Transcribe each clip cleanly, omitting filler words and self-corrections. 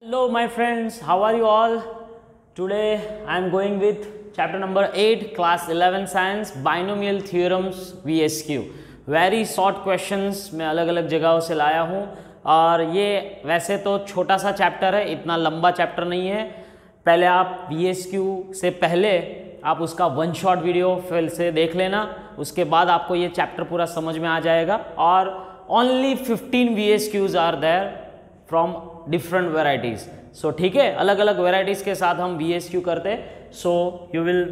Hello my friends, how are you all? Today I am going with chapter number 8 class 11 science binomial theorems VSQ. Very short questions मैं अलग अलग जगहों से लाया हूँ और ये वैसे तो छोटा सा चैप्टर है, इतना लंबा चैप्टर नहीं है। पहले आप VSQ से पहले आप उसका वन शॉट वीडियो फिर से देख लेना, उसके बाद आपको ये चैप्टर पूरा समझ में आ जाएगा। और only 15 VSQs are there from different varieties. So ठीक है, अलग अलग वेराइटीज़ के साथ हम VSQ करते, so you will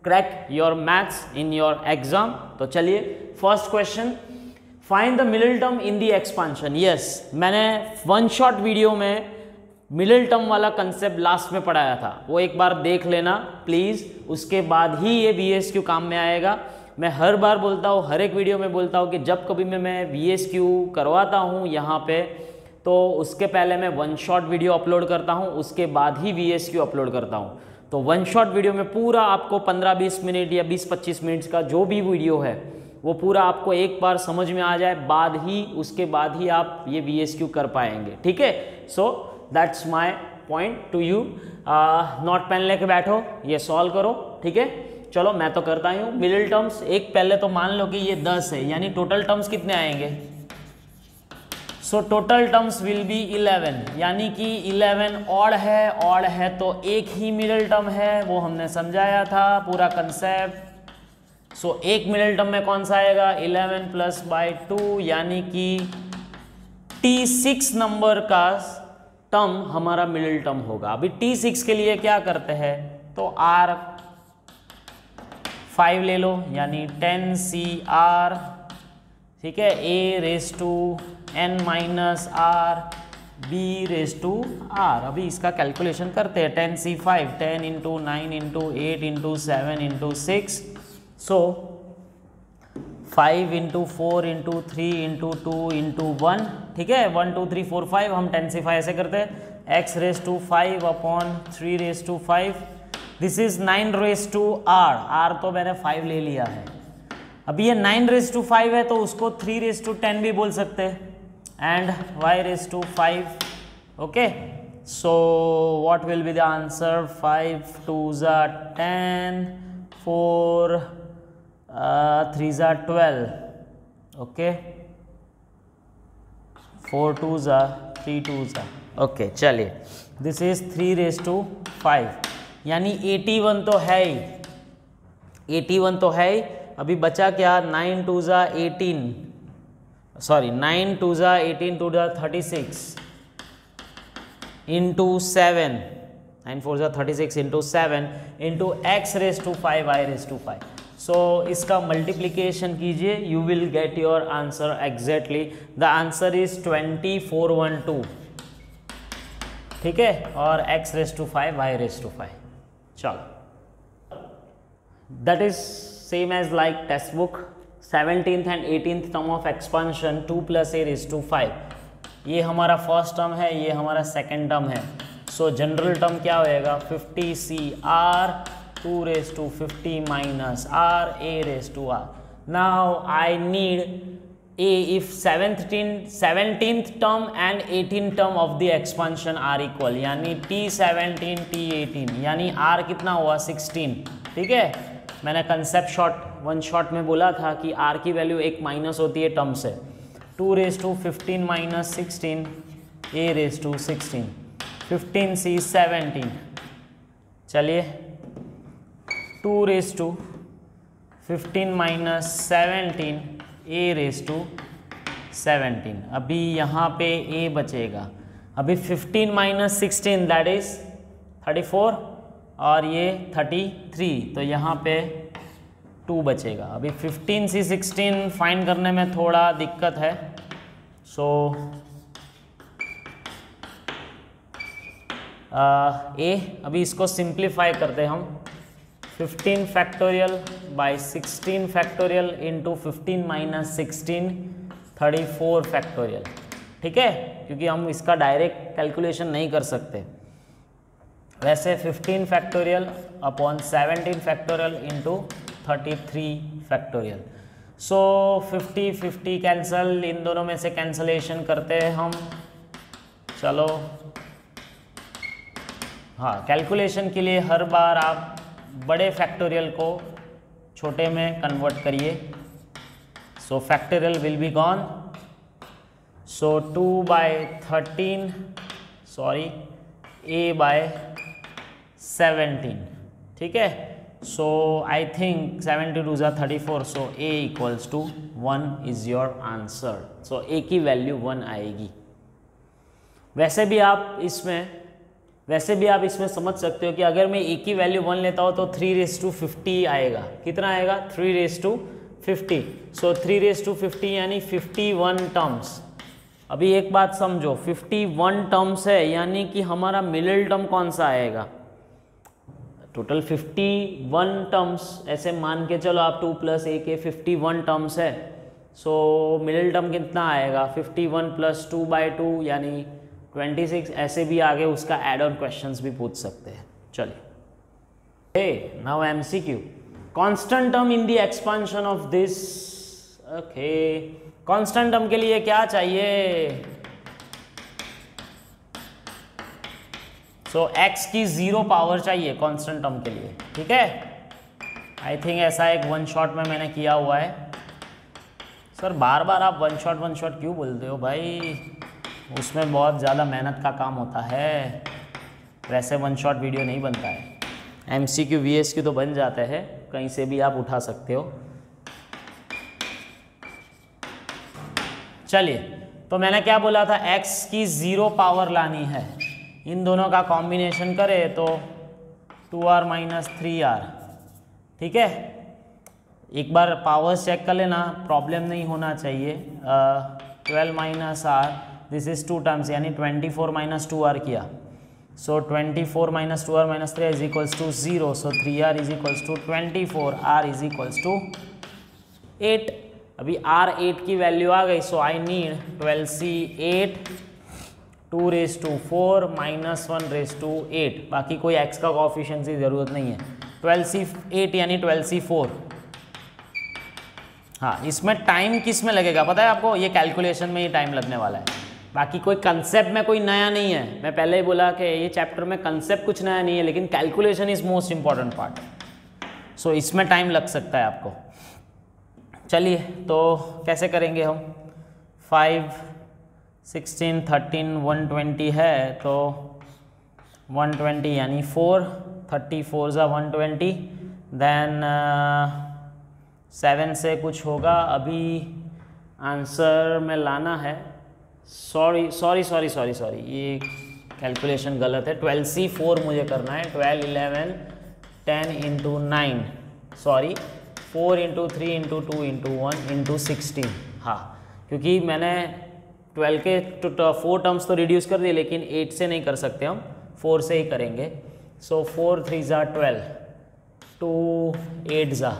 crack your maths in your exam. तो चलिए first question, find the middle term in the expansion. Yes, मैंने वन शॉट वीडियो में मिडिल टर्म वाला कंसेप्ट लास्ट में पढ़ाया था, वो एक बार देख लेना प्लीज़, उसके बाद ही ये VSQ काम में आएगा। मैं हर बार बोलता हूँ, हर एक वीडियो में बोलता हूँ कि जब कभी मैं VSQ करवाता हूँ यहाँ पे, तो उसके पहले मैं वन शॉट वीडियो अपलोड करता हूँ, उसके बाद ही VSQ अपलोड करता हूँ। तो वन शॉट वीडियो में पूरा आपको 15-20 मिनट या 20-25 मिनट का जो भी वीडियो है वो पूरा आपको एक बार समझ में आ जाए, उसके बाद ही आप ये VSQ कर पाएंगे। ठीक है, so that's my point to you. Note pen लेके बैठो, ये सॉल्व करो। ठीक है, चलो मैं तो करता ही हूँ। मिडिल टर्म्स एक पहले तो मान लो कि ये 10 है, यानी टोटल टर्म्स कितने आएंगे? So total terms will be 11, यानी कि 11 ऑड है तो एक ही मिडिल टर्म है, वो हमने समझाया था पूरा कंसेप्ट। सो एक मिडिल टर्म में कौन सा आएगा? 11 प्लस बाई 2, यानी कि T6 नंबर का टर्म हमारा मिडिल टर्म होगा। अभी T6 के लिए क्या करते हैं, तो R5 ले लो, यानी 10CR, ठीक है, A raise to n minus r बी रेस टू आर। अभी इसका कैलकुलेशन करते हैं। 10C5, 10 into 9 into 8 into 7 into 6, so 5 into 4 into 3 into 2 into 1। ठीक है, 1 2 3 4 5, हम 10C5 ऐसे करते हैं। x raise to 5 upon 3 raise to 5, this is 9 raise to r तो मैंने 5 ले लिया है। अभी ये 9 रेस टू 5 है तो उसको 3 रेस टू 10 भी बोल सकते हैं, and y raised to 5. Okay, so what will be the answer? 5 2s are 10, 4 3s are 12. Okay, 4 2s are 3 2s are. Okay, चलिए, this is 3 raised to 5, यानी 81 तो है ही, 81 तो है ही। अभी बचा क्या? 9 2s are 18, sorry 9 2s are 18, 2 are 36 into 7, 9 4s are 36 into 7 into x raise to 5 y raise to 5। So इसका मल्टीप्लीकेशन कीजिए, you will get your answer exactly. The answer is 2412। ठीक है, और x raise to 5 y raise to 5। चलो, that is same as like textbook. 17th and 18th term of expansion 2 plus a raise to 5, ये हमारा first term है, ये हमारा second term है। सो जनरल टर्म क्या होएगा? 50CR 2 raise to 50 minus r a raise to r। Now I need a if 17th term and 18th term of the expansion are equal, यानी T17 T18, यानी r कितना हुआ? 16। ठीक है, मैंने कंसेप्ट वन शॉट में बोला था कि r की वैल्यू एक माइनस होती है टर्म से। 2 raise to 15 minus 16 a raise to 16, 15C 17। चलिए, 2 raise to 15 minus 17 a raise to 17। अभी यहाँ पे a बचेगा। अभी 15 माइनस 16 दैट इज 34 और ये 33, तो यहाँ पे 2 बचेगा। अभी 15C 16 फाइंड करने में थोड़ा दिक्कत है, सो अभी इसको सिंप्लीफाई करते हैं हम। 15 factorial by 16 factorial into 15 minus 16 34 factorial. ठीक है, क्योंकि हम इसका डायरेक्ट कैलकुलेशन नहीं कर सकते। वैसे 15 factorial upon 17 factorial into 33 factorial. So 50 cancel, इन दोनों में से कैंसलेशन करते हैं हम। चलो हाँ, कैलकुलेशन के लिए हर बार आप बड़े फैक्टोरियल को छोटे में कन्वर्ट करिए। So factorial will be gone. So 2/13 sorry a/17, ठीक है। So I think 72 × 34, so a = 1 is your answer. So a की वैल्यू 1 आएगी। वैसे भी आप इसमें समझ सकते हो कि अगर मैं a की वैल्यू 1 लेता हूँ तो 3/50 आएगा। कितना आएगा? 3/50। सो 3/50 यानी 51 टर्म्स। अभी एक बात समझो, 51 टर्म्स है यानी कि हमारा मिडिल टर्म कौन सा आएगा? टोटल 51 टर्म्स, ऐसे मान के चलो आप 2 + a के 51 टर्म्स है। सो मिडिल टर्म कितना आएगा? 51 + 2/2 यानी 26। ऐसे भी आगे उसका एड ऑन क्वेश्चंस भी पूछ सकते हैं। चलिए, now MCQ। Constant term in the expansion of this. Okay, constant term के लिए क्या चाहिए? सो x की 0 पावर चाहिए कांस्टेंट टर्म के लिए, ठीक है। आई थिंक ऐसा एक वन शॉट में मैंने किया हुआ है। सर बार बार आप वन शॉट क्यों बोलते हो भाई? उसमें बहुत ज़्यादा मेहनत का काम होता है, वैसे वन शॉट वीडियो नहीं बनता है। MCQ VSQ तो बन जाते हैं, कहीं से भी आप उठा सकते हो। चलिए, तो मैंने क्या बोला था? x की 0 पावर लानी है। इन दोनों का कॉम्बिनेशन करें तो 2r - 3r, ठीक है। एक बार पावर्स चेक कर लेना, प्रॉब्लम नहीं होना चाहिए। 12 - r, दिस इज 2 टर्म्स यानी 24 - 2r किया। So 24 - 2r - 3 is equals to 0। So 3r is equals to 24, r is equals to 8। अभी r 8 की वैल्यू आ गई। So I need 12c 8, 2/4 - 1/8। बाकी कोई x का कोएफिशिएंट की ज़रूरत नहीं है। 12c 8 यानी 12c 4। हाँ, इसमें टाइम किस में लगेगा पता है आपको? ये कैलकुलेशन में ही टाइम लगने वाला है। बाकी कोई कंसेप्ट में कोई नया नहीं है। मैं पहले ही बोला कि ये चैप्टर में कंसेप्ट कुछ नया नहीं है, लेकिन calculation is most important part. So इसमें टाइम लग सकता है आपको। चलिए, तो कैसे करेंगे हम? 5, 16, 13, 120 है तो 120 यानी 4, 34 × 120। देन 7 से कुछ होगा, अभी आंसर में लाना है। सॉरी, ये कैलकुलेशन गलत है। 12c 4 मुझे करना है। 12, 11, 10 × 9, सॉरी 4 × 3 × 2 × 1 × 16। हाँ, क्योंकि मैंने 12 के 4 टर्म्स तो रिड्यूस कर दिए, लेकिन 8 से नहीं कर सकते हम, 4 से ही करेंगे। सो 4 3 × 12, 2 8 ×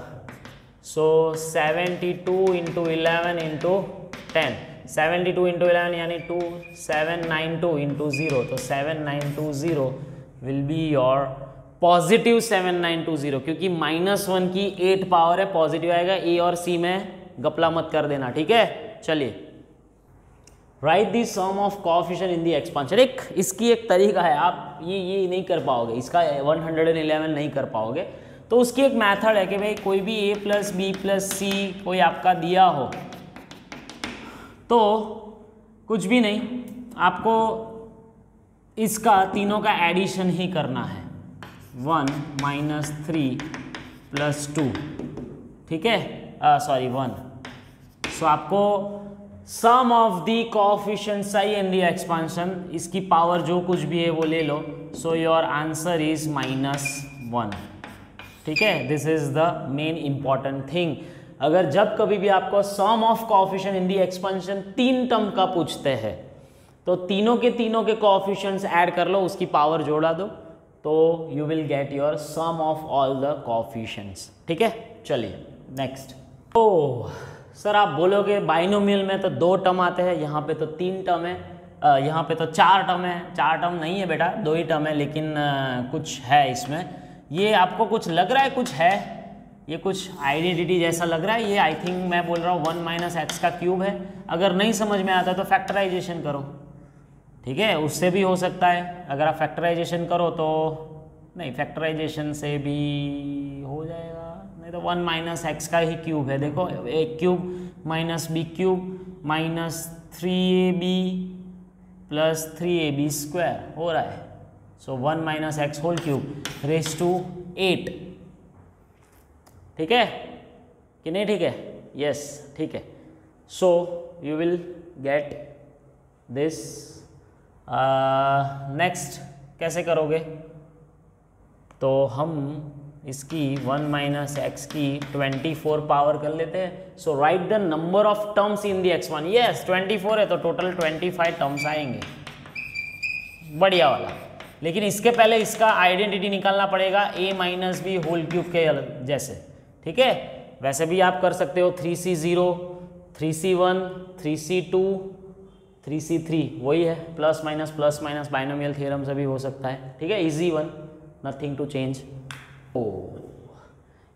सो 72 × 11 × 10। 72 × 11 यानी 2, 792 × 0, तो 7920 विल बी योर पॉजिटिव 7920, क्योंकि -1 की 8 पावर है, पॉजिटिव आएगा। ए और सी में गपला मत कर देना, ठीक है। चलिए, right the sum of coefficient in the expansion. इसकी एक तरीका है, आप ये नहीं कर पाओगे, इसका 111 नहीं कर पाओगे। तो उसकी एक मेथड है कि भाई कोई भी a + b + c कोई आपका दिया हो तो कुछ भी नहीं, आपको इसका तीनों का एडिशन ही करना है। 1 - 3 + 2, ठीक है, सॉरी 1। सो आपको सम ऑफ द कोएफिशिएंट्स चाहिए इन द एक्सपेंशन, इसकी पावर जो कुछ भी है वो ले लो। सो योर आंसर इज -1, ठीक है। This is the main important thing. अगर जब कभी भी आपको sum of coefficient in the expansion 3 term का पूछते हैं तो तीनों के कोएफिशिएंट्स ऐड कर लो, उसकी पावर जोड़ा दो, तो you will get your sum of all the coefficients, ठीक है। चलिए नेक्स्ट। ओह सर, आप बोलोगे बाइनोमियल में तो 2 टर्म आते हैं, यहाँ पे तो 3 टर्म है, यहाँ पे तो 4 टर्म है। 4 टर्म नहीं है बेटा, 2 ही टर्म है, लेकिन कुछ है इसमें। ये आपको कुछ लग रहा है कुछ है, ये कुछ आइडेंटिटी जैसा लग रहा है। ये आई थिंक मैं बोल रहा हूँ 1 - x³ है। अगर नहीं समझ में आता तो फैक्टराइजेशन करो, ठीक है, उससे भी हो सकता है। अगर आप फैक्टराइजेशन करो तो नहीं, फैक्टराइजेशन से भी हो जाएगा, नहीं तो 1 माइनस एक्स का ही क्यूब है। देखो a cube minus b cube minus 3ab plus 3ab square हो रहा है। So 1 minus x whole cube raise to 8। ठीक है कि नहीं? ठीक है, यस ठीक है। So you will get this. Next कैसे करोगे? तो हम इसकी 1 माइनस एक्स की 24 पावर कर लेते हैं। So write the number of terms in the x1। Yes 24 है तो टोटल 25 टर्म्स आएंगे, बढ़िया वाला। लेकिन इसके पहले इसका आइडेंटिटी निकालना पड़ेगा a minus b whole cube के जैसे। ठीक है, वैसे भी आप कर सकते हो 3c0 3c1 3c2 3c3, वही है, प्लस माइनस बाइनोमियल थ्योरम से भी हो सकता है। ठीक है, easy one, nothing to change.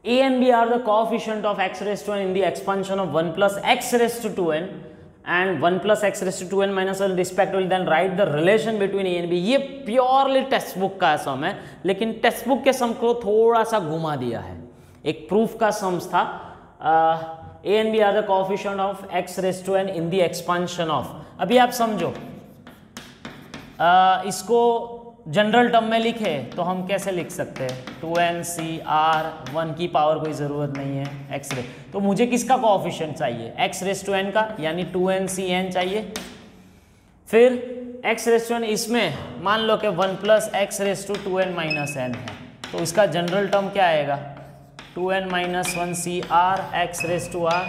A and B are the coefficient of x raised to n in the expansion of 1 plus x raised to 2n and 1 plus x raised to 2n minus 1 respectively. Then write the relation between A and B. ये purely text book का sum है, लेकिन text book के सम को थोड़ा सा घुमा दिया है। एक प्रूफ का सम्स था। A and B are the coefficient of x raised to n in the expansion of। अभी आप समझो, इसको जनरल टर्म में लिखे तो हम कैसे लिख सकते हैं? 2n CR 1 की पावर कोई ज़रूरत नहीं है x रे। तो मुझे किसका कोएफिशिएंट चाहिए? x रेस टू n का, यानी 2n CN चाहिए। फिर x रेस टू n इसमें मान लो कि 1 plus x raise to 2n minus n है, तो इसका जनरल टर्म क्या आएगा? 2n minus 1 CR x raise to r।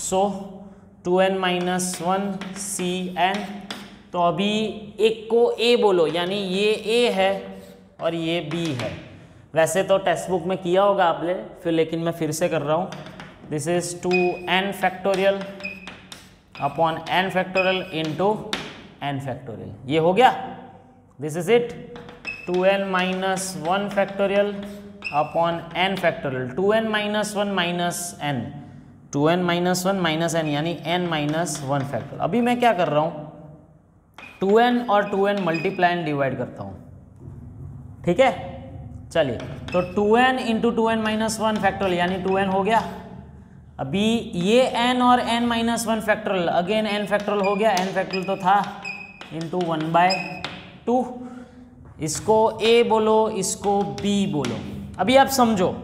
So 2n minus 1 CN। तो अभी एक को a बोलो, यानी ये a है और ये b है। वैसे तो टेक्स्ट बुक में किया होगा आपने, लेकिन मैं फिर से कर रहा हूँ। This is 2n factorial upon n factorial into n factorial, ये हो गया। This is it, 2n minus 1 factorial upon n factorial, 2n minus 1 minus n, 2n minus 1 minus n यानी n माइनस 1 फैक्टोरियल। अभी मैं क्या कर रहा हूँ? 2n और 2n मल्टीप्लाई एंड डिवाइड करता हूँ। ठीक है, चलिए, तो 2n into 2n minus 1 factorial यानी 2n हो गया। अभी ये n और n minus 1 factorial, again n factorial हो गया, n फैक्टोरियल तो था, इंटू 1/2। इसको a बोलो, इसको b बोलो। अभी आप समझो,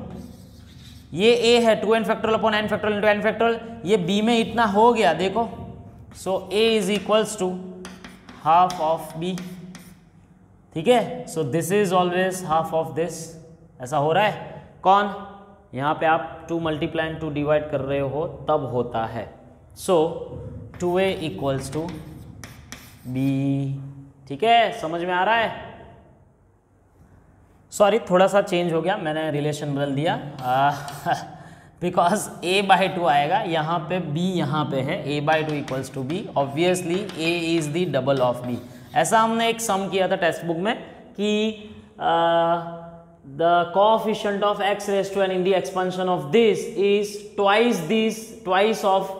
ये a है 2n factorial upon n factorial into n factorial, ये b में इतना हो गया, देखो। So a is equals to half of b। ठीक है, so this is always half of this. ऐसा हो रहा है कौन? यहाँ पे आप 2 मल्टीप्लाई एंड 2 डिवाइड कर रहे हो तब होता है। सो 2a इक्वल्स टू b। ठीक है, समझ में आ रहा है? सॉरी, थोड़ा सा चेंज हो गया, मैंने रिलेशन बदल दिया बिकॉज a/2 आएगा, यहाँ पे b यहाँ पे है, a/2 equals to b। Obviously a is the double of b। ऐसा हमने एक सम किया था टेक्स्ट बुक में कि the coefficient of x raise to n in the expansion of this is twice of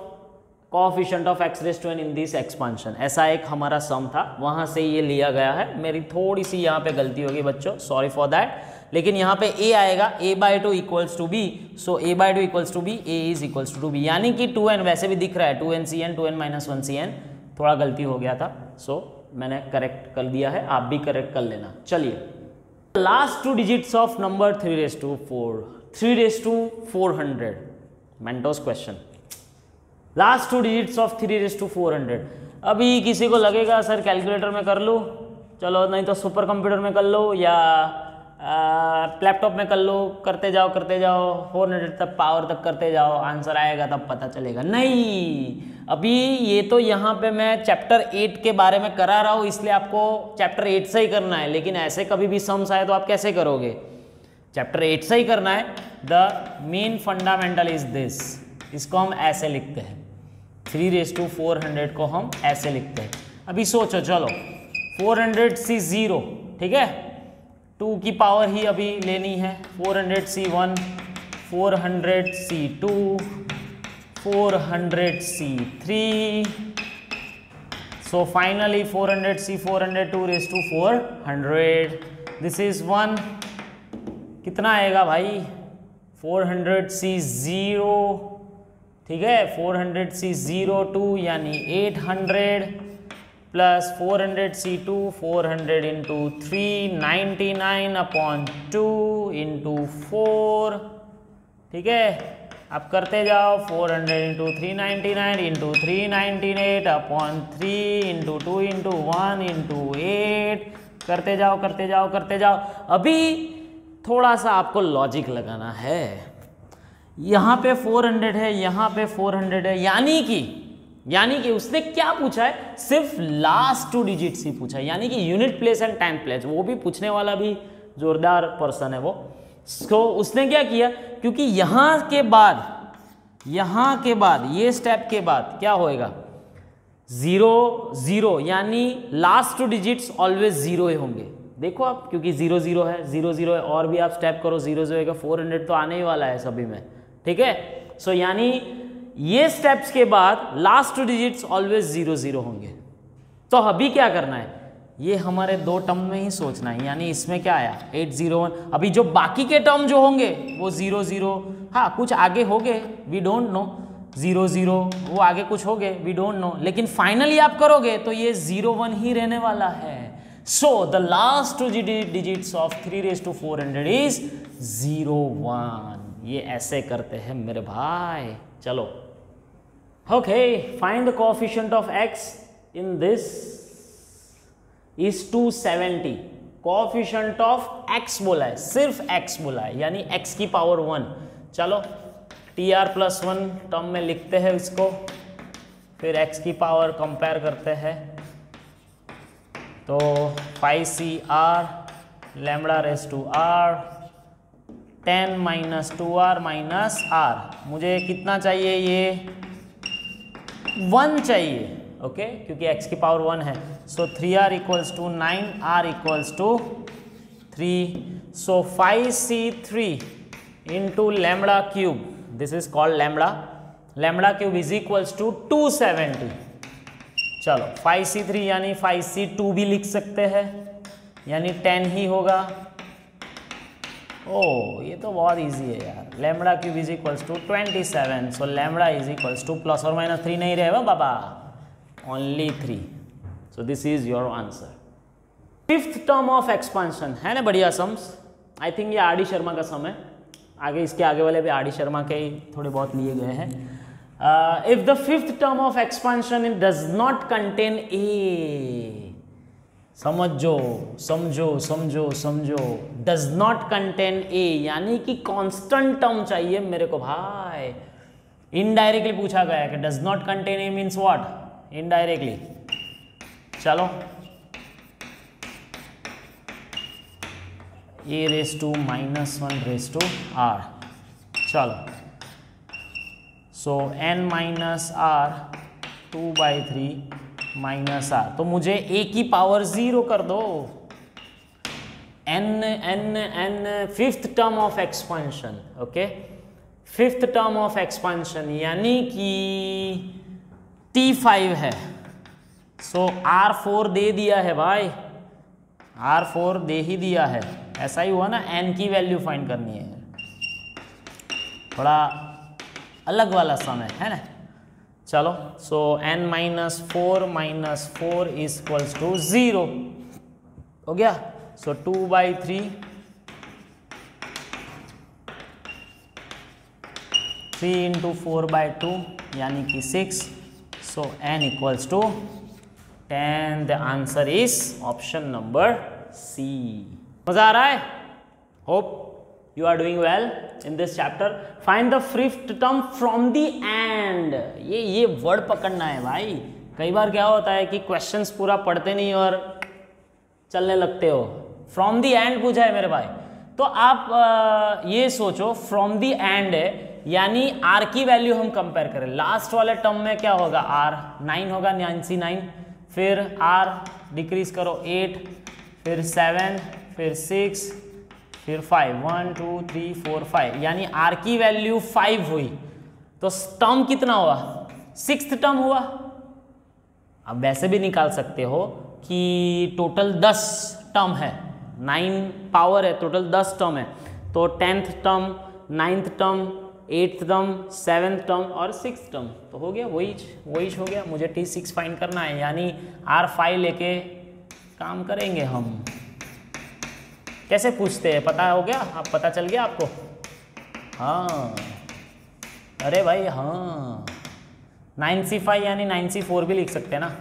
coefficient of x raise to n in this expansion. ऐसा एक हमारा सम था, वहाँ से ये लिया गया है। मेरी थोड़ी सी यहाँ पे गलती होगी बच्चों, सॉरी फॉर दैट। लेकिन यहाँ पे a आएगा, a/2 equals to b। So a/2 equals to b, a is equals to b, यानी कि 2n वैसे भी दिख रहा है, 2n CN, 2n minus 1 CN। थोड़ा गलती हो गया था, सो मैंने करेक्ट कर दिया है, आप भी करेक्ट कर लेना। चलिए, last 2 digits of number 3/4, 3/400, Mentos question. Last 2 digits of 3/400। अभी किसी को लगेगा सर कैलकुलेटर में कर लूँ, चलो, नहीं तो सुपर कंप्यूटर में कर लो या लैपटॉप में कर लो, करते जाओ 400 तक पावर तक करते जाओ, आंसर आएगा तब पता चलेगा। नहीं, अभी ये तो यहाँ पे मैं चैप्टर 8 के बारे में करा रहा हूँ, इसलिए आपको चैप्टर 8 से ही करना है। लेकिन ऐसे कभी भी सम्स आए तो आप कैसे करोगे? चैप्टर 8 से ही करना है। The main fundamental is this, इसको हम ऐसे लिखते हैं, 3/400 को हम ऐसे लिखते हैं। अभी सोचो, चलो 400C0, ठीक है, 2 की पावर ही अभी लेनी है, 400C1, 400C2, 400C3, So finally 400c 402 raised to 400. This is 1. कितना आएगा भाई? 400c 0, ठीक है, 400c 0 2 यानी 800 plus 400c2 400 into 399 upon 2 into 4, ठीक है। अब करते जाओ 400 into 399 into 398 upon 3 into 2 into 1 into 8, करते जाओ करते जाओ करते जाओ। अभी थोड़ा सा आपको लॉजिक लगाना है। यहाँ पे 400 है, यहाँ पे 400 है, यानी कि उसने क्या पूछा है? सिर्फ लास्ट 2 डिजिट्स ही पूछा है, यानी कि unit place and time place. वो भी पूछने वाला भी जोरदार पर्सन है वो। तो उसने क्या किया, क्योंकि यहाँ के बाद ये स्टेप के बाद क्या होएगा? 0 0, यानी लास्ट 2 डिजिट्स ऑलवेज 0 ही होंगे। देखो आप, क्योंकि 0 0 है, 0 0 है, और भी आप स्टेप करो 0 0 का 400 तो आने ही वाला है सभी में, ठीक है। सो यानी ये स्टेप्स के बाद लास्ट 2 डिजिट्स ऑलवेज 0 0 होंगे। तो अभी क्या करना है? ये हमारे 2 टर्म में ही सोचना है, यानी इसमें क्या आया 801। अभी जो बाकी के टर्म जो होंगे वो 0 0, हाँ कुछ आगे होंगे, वी डोंट नो, 0 0 वो आगे कुछ होंगे, वी डोंट नो, लेकिन फाइनली आप करोगे तो ये 0 1 ही रहने वाला है। So the last 2 digits of 3 raised to 400 is 0 1। ये ऐसे करते हैं मेरे भाई। चलो, okay, find the coefficient of x in this is 270। Coefficient of x बोला है, सिर्फ x बोला है, यानी x की पावर 1। चलो tr+1 टर्म में लिखते हैं इसको, फिर x की पावर कंपेयर करते हैं। तो 5cr lambda raise to r 10 minus 2r minus r। मुझे कितना चाहिए? ये 1 चाहिए, ओके, क्योंकि x की पावर 1 है। So 3r equals to 9, r equals to 3। So 5c3 into lambda cube, this is called lambda cube is equals to 270। चलो 5c3 यानी 5c2 भी लिख सकते हैं, यानी 10 ही होगा। ओह, ये तो बहुत इजी है यार। Lambda cube is equals to 27। So lambda is equals to plus और माइनस 3 नहीं रहेगा बाबा, only 3। So this is your answer. 5th term of expansion है ना, बढ़िया सम्स। आई थिंक ये आर डी शर्मा का सम है, आगे इसके आगे वाले भी आर डी शर्मा के ही थोड़े बहुत लिए गए हैं। If the 5th term of expansion does not contain a, समझो समझो समझो समझो, does not contain a यानी कि कांस्टेंट टर्म चाहिए मेरे को भाई। इनडायरेक्टली पूछा गया है कि does not contain a means what? Indirectly. चलो a raised to -1 raised to r। चलो so n minus r 2/3 minus r. तो मुझे a की पावर 0 कर दो। n 5th term of expansion, okay, 5th term of expansion यानी कि t5 है। सो r4 दे दिया है भाई, r4 दे ही दिया है। ऐसा ही हुआ ना, n की वैल्यू फाइंड करनी है, थोड़ा अलग वाला समय है ना। चलो so n minus 4 is equals to 0 हो गया। सो 2/3 3 इंटू 4/2 यानी कि 6। So n equals to 10। The answer is option number C। मजा आ रहा है? Hope you are doing well in this chapter. Find the 5th term from the and। ये word पकड़ना है भाई। कई बार क्या होता है कि क्वेश्चंस पूरा पढ़ते नहीं और चलने लगते हो। फ्रॉम द एंड पूछा है मेरे भाई, तो आप ये सोचो फ्रॉम द एंड है, यानी r की वैल्यू हम कंपेयर करें। लास्ट वाले टर्म में क्या होगा? r 9 होगा, 9, फिर r डिक्रीज करो 8, फिर 7, फिर 6, फिर 5, 1 2 3 4 5, यानी r की वैल्यू 5 हुई। तो टर्म कितना हुआ? 6th टर्म हुआ। अब वैसे भी निकाल सकते हो कि टोटल 10 टर्म है, 9 पावर है, टोटल 10 टर्म है, तो 10th term, 9th term, 8th term, 7th term और 6th टर्म, तो हो गया वही हो गया। मुझे T6 फाइंड करना है, यानी R5 लेके काम करेंगे हम। कैसे पूछते हैं पता हो गया, अब पता चल गया आपको? हाँ अरे भाई हाँ, 9C5 यानी 9C4 भी लिख सकते हैं ना।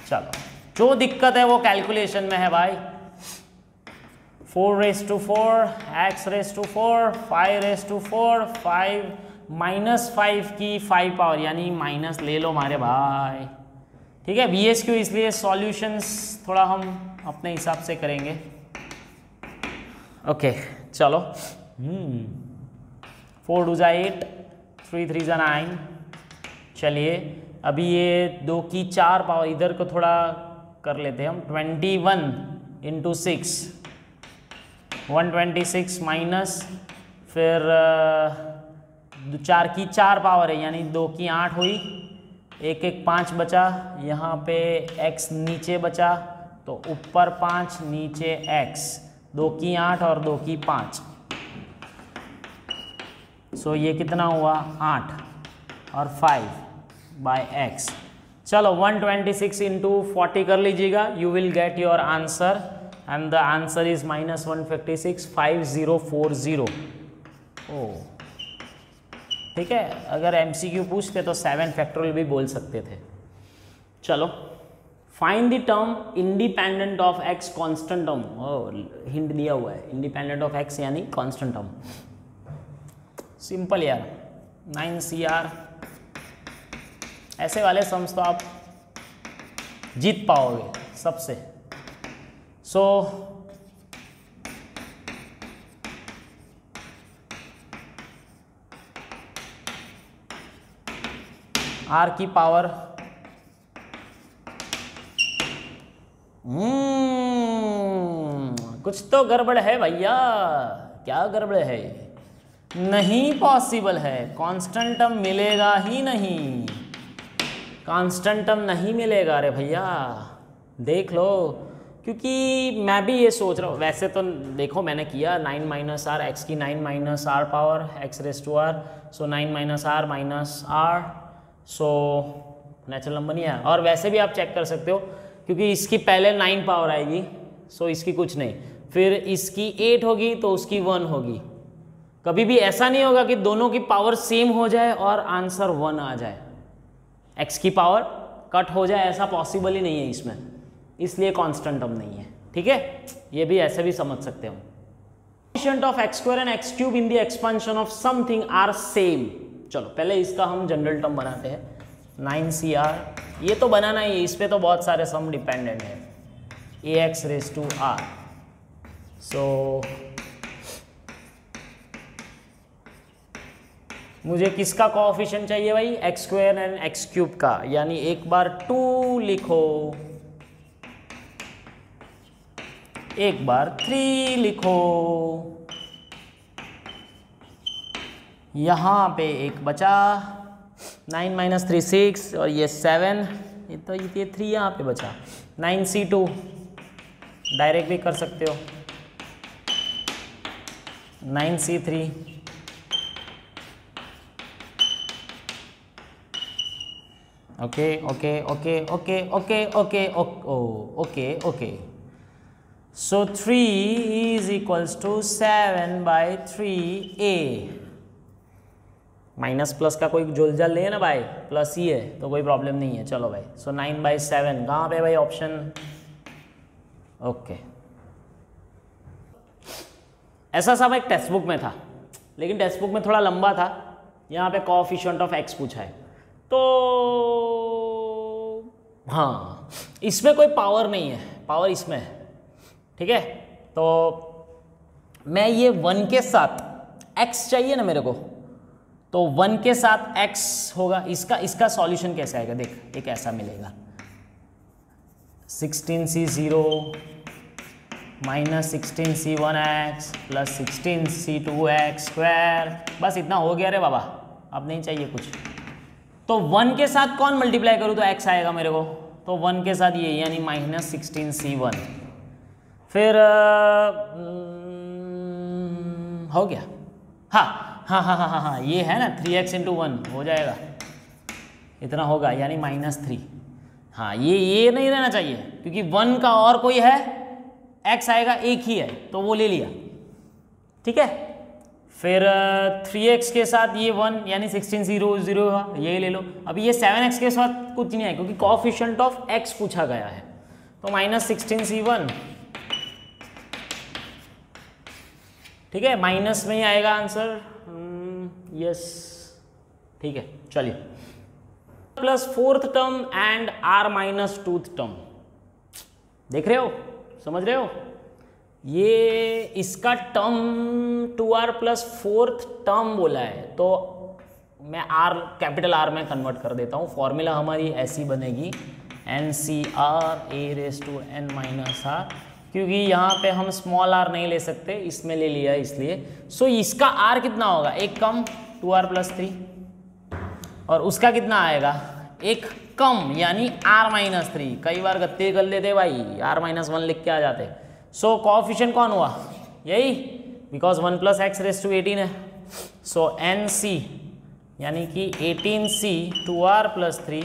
चलो जो दिक्कत है वो कैलकुलेशन में है भाई। 4⁴ x⁴ 5⁴ 5 -5 की 5 पावर यानी माइनस ले लो मारे भाई, ठीक है। VSQ इसलिए सॉल्यूशंस थोड़ा हम अपने हिसाब से करेंगे। ओके चलो 4 2 8, 3 3 9। चलिए अभी ये 2 की 4 पावर इधर को थोड़ा कर लेते हैं हम। 21 × 6 126 माइनस फिर 4 की 4 पावर है यानी 2 की 8 हुई, 1 1 5 बचा, यहाँ पे x नीचे बचा तो ऊपर 5 नीचे x, 2 की 8 और 2 की 5, सो ये कितना हुआ 8 और 5/x। चलो 126 × 40 कर लीजिएगा, you will get your answer and the answer is -156 5040। ओ ठीक है, अगर MCQ पूछते तो 7 फैक्टोरियल भी बोल सकते थे। चलो find the term independent of x constant term. Hint दिया हुआ है, इंडिपेंडेंट ऑफ x यानी कांस्टेंट टर्म। सिंपल यार, 9CR। ऐसे वाले सम्स तो आप जीत पाओगे सबसे। सो R की पावर कुछ तो गड़बड़ है भैया। क्या गड़बड़ है? नहीं पॉसिबल है, कांस्टेंट टर्म मिलेगा ही नहीं, कांस्टेंट टर्म नहीं मिलेगा। अरे भैया देख लो, क्योंकि मैं भी ये सोच रहा हूँ। वैसे तो देखो मैंने किया 9 - R, x की 9 - R पावर x⁻⁴, सो 9 - R -R, so natural number नहीं है। और वैसे भी आप चेक कर सकते हो क्योंकि इसकी पहले 9 पावर आएगी, सो इसकी कुछ नहीं, फिर इसकी 8 होगी तो उसकी 1 होगी। कभी भी ऐसा नहीं होगा कि दोनों की पावर सेम हो जाए और आंसर 1 आ जाए, x की पावर कट हो जाए, ऐसा पॉसिबल ही नहीं है इसमें, इसलिए कांस्टेंट टर्म नहीं है। ठीक है, ये भी ऐसे भी समझ सकते हो। Coefficient of x² and x³ in the expansion of something are same. चलो पहले इसका हम जनरल टर्म बनाते हैं। 9CR, ये तो बनाना ही है, इस पे तो बहुत सारे सम डिपेंडेंट है। AX⁻R, सो मुझे किसका कोएफिशिएंट चाहिए भाई? x² एंड x³ का, यानी एक बार 2 लिखो, एक बार 3 लिखो, यहाँ पे एक बचा, 9 - 3 6 और ये 7, ये तो ये 3 यहाँ पे बचा। 9C2 डायरेक्ट भी कर सकते हो, 9C3, okay okay okay okay okay okay okay okay, so 3 = 7/3a। Minus plus का कोई जोलजाल नहीं है ना भाई, प्लस ही है तो कोई प्रॉब्लम नहीं है। चलो भाई, सो 9/7 कहाँ पे भाई ऑप्शन? ओके, ऐसा सब एक टेक्स्ट बुक में था, लेकिन टेक्स्ट बुक में थोड़ा लंबा था। यहाँ पे कोएफिशिएंट ऑफ x पूछा है, तो हाँ इसमें कोई पावर नहीं है, पावर इसमें है। ठीक है, तो मैं ये 1 के साथ x चाहिए ना मेरे को, तो 1 के साथ x होगा। इसका सॉल्यूशन कैसे आएगा? देख, एक ऐसा मिलेगा 16C0 - 16C1x + 16C2x²। बस इतना हो गया रे बाबा, अब नहीं चाहिए कुछ। तो 1 के साथ कौन मल्टीप्लाई करूँ तो x आएगा मेरे को, तो 1 के साथ ये यानी -16c1। फिर हो गया, हाँ, ये है ना 3x × 1 हो जाएगा, इतना होगा यानी -3। हाँ, ये नहीं रहना चाहिए क्योंकि 1 का और कोई है, x आएगा, एक ही है तो वो ले लिया, ठीक है। फिर 3x के साथ ये 1 यानी 16 हुआ, यही ले लो। अभी ये 7x के साथ कुछ नहीं है क्योंकि कोएफिशिएंट ऑफ x पूछा गया है, तो -16c1, ठीक है, माइनस में ही आएगा आंसर, यस, ठीक है। चलिए, plus 4th term and r-2th term, देख रहे हो, समझ रहे हो, ये इसका टर्म 2r + 4th टर्म बोला है, तो मैं कैपिटल R में कन्वर्ट कर देता हूँ। फॉर्मूला हमारी ऐसी बनेगी NCR a⁻n−r, क्योंकि यहाँ पे हम स्मॉल r नहीं ले सकते, इसमें ले लिया इसलिए। सो इसका r कितना होगा, एक कम 2r + 3, और उसका कितना आएगा, एक कम यानी r-3। कई बार गत्ते कर लेते भाई, r-1 लिख के आ जाते। सो कोएफिशिएंट कौन हुआ, यही, बिकॉज 1 + x⁻18 है। सो NC यानी कि 18c 2r + 3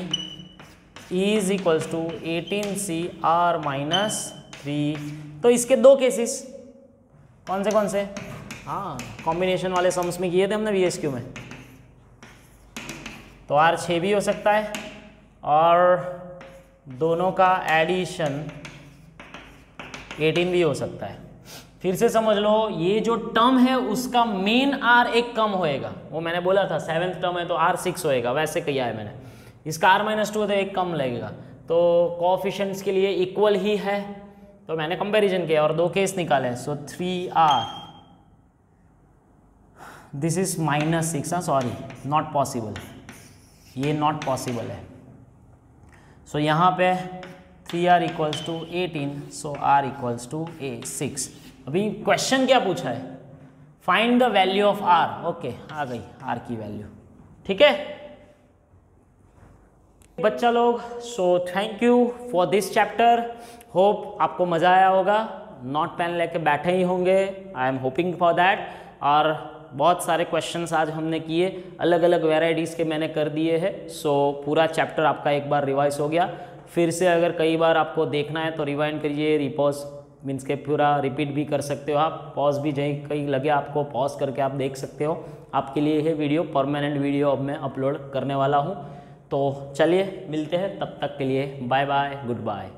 is equals to 18c r-3। तो इसके दो केसेस कौन से, हाँ, कॉम्बिनेशन वाले सम्स में किए थे हमने VSQ में, तो R 6 भी हो सकता है, और दोनों का एडिशन 18 भी हो सकता है। फिर से समझ लो, ये जो टर्म है उसका मेन R एक कम होएगा, वो मैंने बोला था 7th टर्म है तो R 6 होएगा, वैसे किया है मैंने। इसका r-2 है तो एक कम लगेगा, तो कोएफिशिएंट्स के लिए इक्वल ही है, तो मैंने कंपैरिजन किया और दो केस निकाले। सो 3r, this is -6, sorry, not possible, ये नॉट पॉसिबल है। सो यहाँ पे 3r = 18, सो r = 6। अभी क्वेश्चन क्या पूछा है, find the value of r। Okay, आ गई r की वैल्यू, ठीक है बच्चा लोग। So thank you for this chapter, hope आपको मज़ा आया होगा, नोट पेन लेके बैठे ही होंगे, I am hoping for that. और बहुत सारे क्वेश्चंस आज हमने किए, अलग अलग वेराइटीज़ के मैंने कर दिए हैं। सो पूरा चैप्टर आपका एक बार रिवाइज हो गया। फिर से अगर कई बार आपको देखना है तो रिवाइंड करिए, रिपॉज मीन्स के पूरा रिपीट भी कर सकते हो आप, पॉज भी कहीं लगे आपको पॉज करके आप देख सकते हो। आपके लिए ये वीडियो परमानेंट वीडियो अब मैं अपलोड करने वाला हूँ। तो चलिए मिलते हैं, तब तक के लिए बाय बाय, गुड बाय।